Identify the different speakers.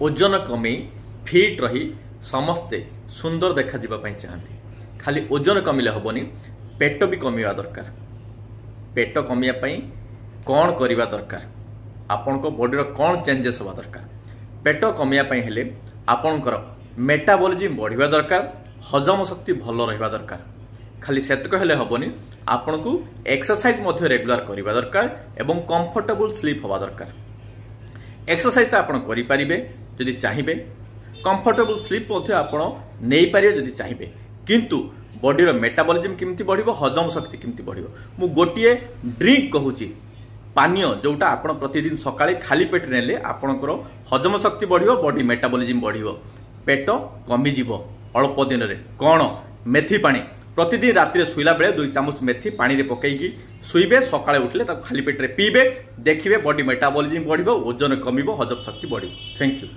Speaker 1: ओजन कमे फिट रही समस्ते सुंदर देखा चाहती खाली ओजन कमिले हेनी पेट भी कमिवा दरकार। पेट कमिया कौन करवा दरकार आपण बॉडी कौन चेंजेस हवा दरकार। पेट कमिया हेले आपणकर मेटाबॉलिज्म बढ़िया दरकार, हजम शक्ति भल रहा दरकार। खाली सेतक हेले हेनी आपण को एक्सरसाइज रेगुलर करवा दरकार एवं कंफर्टेबल स्लीप हवा दरकार। एक्सरसाइज तो आपण करें जदि चाहिए, कंफर्टेबल स्लीप आपण नहीं पारे जदि चाहिए, किंतु बॉडीर मेटाबॉलिज्म केमती बढ़िबो, हजम शक्ति केमती बढ़िबो। मु गोटिए ड्रिंक कहूची पानीय जोटा आपण प्रतिदिन सकाळे खाली पेट नेले आपणकर हजम शक्ति बढ़िबो, बॉडी मेटाबॉलिज्म बढ़िबो, पेट कमी जीवो अल्प दिन रे। कौन मेथी पानी प्रतिदिन राति शुला बेले 2 चामच मेथी पानी रे पकईकी शुइबे, सकाळे उठले खाली पेट रे पीबे, देखिबे बॉडी मेटाबॉलिज्म बढ़िबो, ओजन कमिबो, हजम शक्ति बढ़िबो। Thank you.